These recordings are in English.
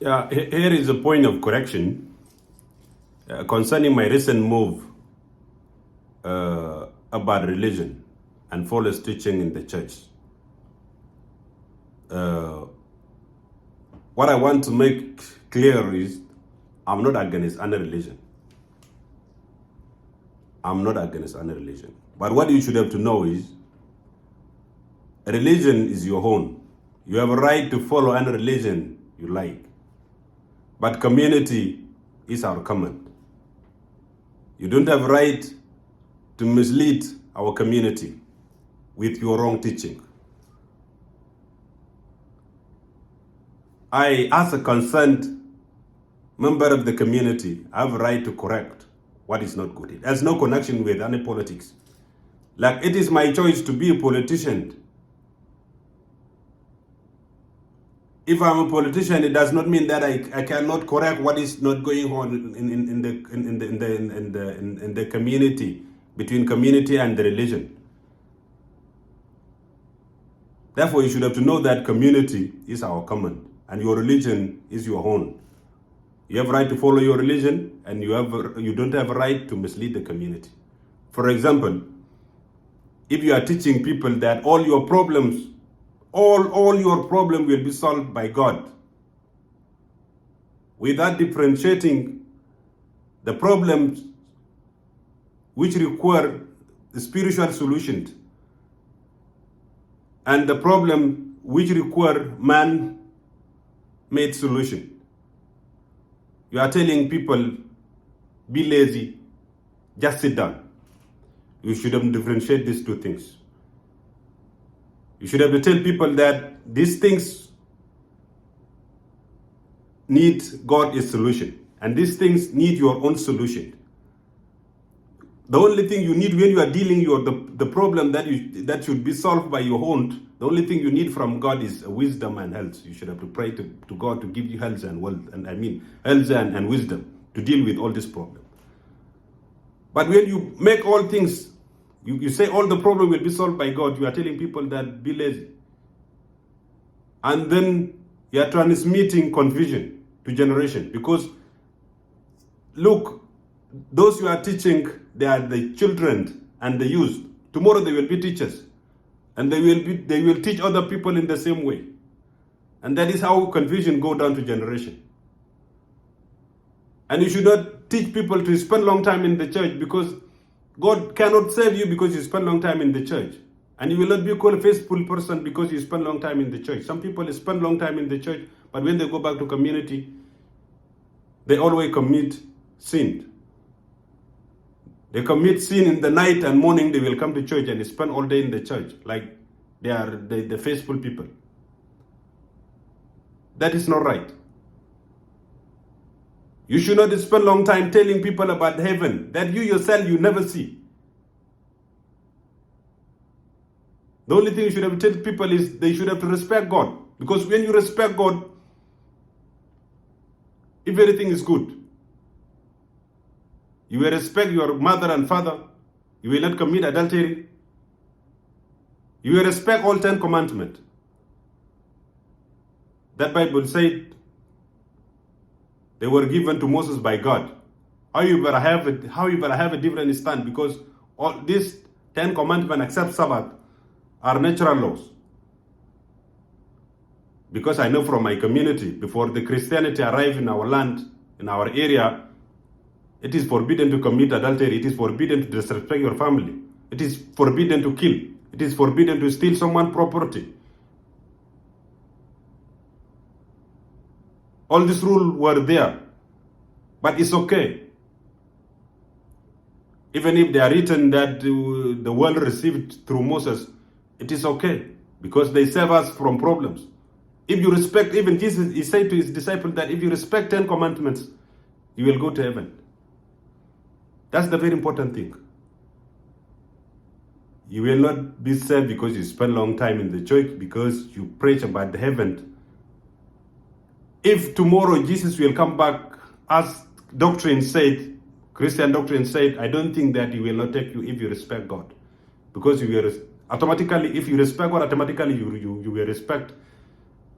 Yeah, here is a point of correction concerning my recent move about religion and false teaching in the church. What I want to make clear is I'm not against any religion. I'm not against any religion. But what you should have to know is religion is your own. You have a right to follow any religion you like. But community is our command. You don't have a right to mislead our community with your wrong teaching. I, as a concerned member of the community, have a right to correct what is not good. It has no connection with any politics. Like, it is my choice to be a politician. If I'm a politician, it does not mean that I cannot correct what is not going on in the community, between community and the religion. Therefore, you should have to know that community is our common, and your religion is your own. You have a right to follow your religion, and you don't have a right to mislead the community. For example, if you are teaching people that all your problems will be solved by God, without differentiating the problems which require the spiritual solutions and the problem which require man-made solution. You are telling people, be lazy, just sit down. You shouldn't differentiate these two things. You should have to tell people that these things need God's solution, and these things need your own solution. The only thing you need when you are dealing with the problem that should be solved by your own, the only thing you need from God is wisdom and health. You should have to pray to God to give you health and wealth, and health and wisdom to deal with all this problem. But when you make all things, you say all the problem will be solved by God, you are telling people that be lazy. And then you are transmitting confusion to generation, because look, those you are teaching, they are the children and the youth. Tomorrow they will be teachers, and they will teach other people in the same way. And that is how confusion go down to generation. And you should not teach people to spend long time in the church, because God cannot save you because you spend long time in the church. And you will not be called a faithful person because you spend long time in the church. Some people spend long time in the church, but when they go back to community, they always commit sin. They commit sin in the night and morning. They will come to church and spend all day in the church, like they are the faithful people. That is not right. You should not spend long time telling people about heaven that you yourself you never see. The only thing you should have to tell people is they should have to respect God, because when you respect God, if everything is good, you will respect your mother and father. You will not commit adultery. You will respect all 10 commandments. That Bible said they were given to Moses by God. How you better have a different stand, because all these 10 commandments except Sabbath are natural laws. Because I know from my community, before the Christianity arrived in our land, in our area, it is forbidden to commit adultery. It is forbidden to disrespect your family. It is forbidden to kill. It is forbidden to steal someone's property. All these rules were there. But it's okay. Even if they are written that the world received through Moses, it is okay, because they save us from problems. If you respect, even Jesus, he said to his disciples that if you respect 10 commandments, you will go to heaven. That's the very important thing. You will not be saved because you spend a long time in the church, because you preach about the heaven. If tomorrow Jesus will come back, as doctrine said, Christian doctrine said, I don't think that he will not take you if you respect God. Because you will automatically, if you respect God, automatically you will respect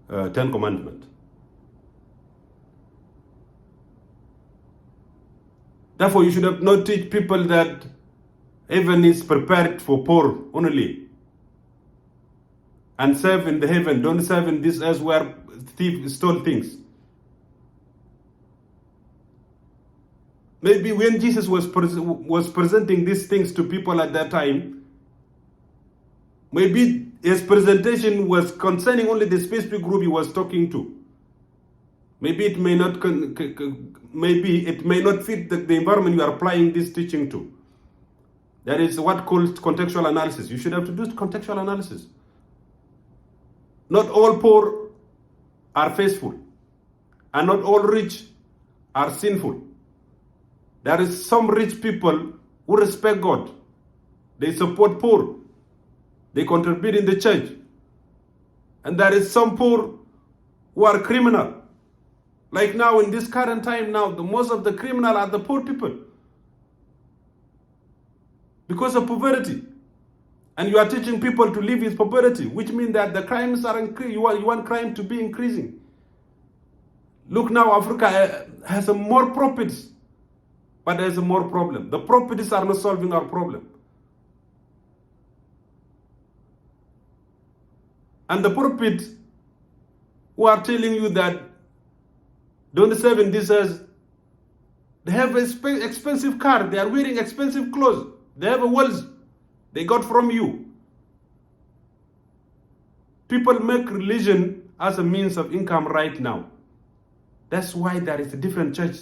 10 commandments. Therefore, you should have not teach people that heaven is prepared for poor only. And serve in the heaven. Don't serve in this earth where thieves stole things. Maybe when Jesus was presenting these things to people at that time, maybe his presentation was concerning only the specific group he was talking to. Maybe it may not fit the environment you are applying this teaching to. That is what called contextual analysis. You should have to do contextual analysis. Not all poor are faithful, and not all rich are sinful. There is some rich people who respect God. They support poor. They contribute in the church. And there is some poor who are criminal. Like now, in this current time now, most of the criminal are the poor people. Because of poverty. And you are teaching people to live with poverty, which means that the crimes are increasing. You want crime to be increasing. Look now, Africa has more profits, but there's more problem. The profits are not solving our problem. And the profits who are telling you that don't serve in this earth, they have an expensive car, they are wearing expensive clothes, they have a wealth they got from you. People make religion as a means of income right now. That's why there is a different church.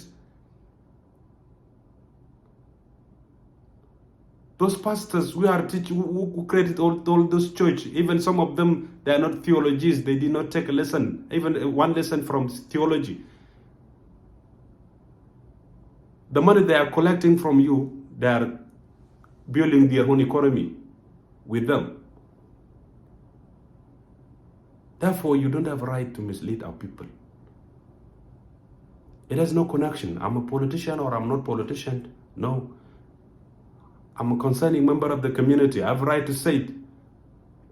Those pastors who are teaching, who created all those church, even some of them, they are not theologians. They did not take a lesson, even one lesson from theology. The money they are collecting from you, they are building their own economy with them. Therefore, you don't have a right to mislead our people. It has no connection. I'm a politician or I'm not politician. No. I'm a concerning member of the community. I have a right to say it.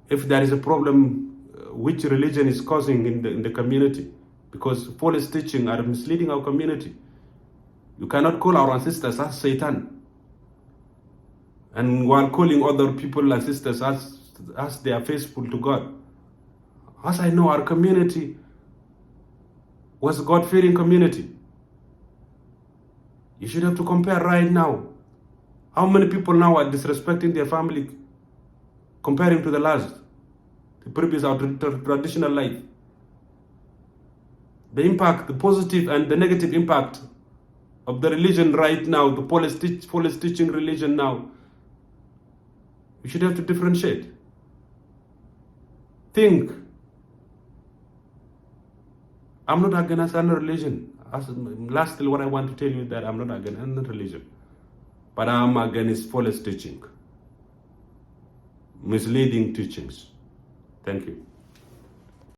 If there is a problem, which religion is causing in the community, because false teaching are misleading our community. You cannot call our ancestors as Satan, and while calling other people and sisters as they are faithful to God. As I know, our community was a God-fearing community. You should have to compare right now. How many people now are disrespecting their family comparing to the last, the previous traditional life? The impact, the positive and the negative impact of the religion right now, the false teaching religion now, you should have to differentiate. Think. I'm not against any religion. Lastly, what I want to tell you is that I'm not against any religion. But I'm against false teaching. Misleading teachings. Thank you.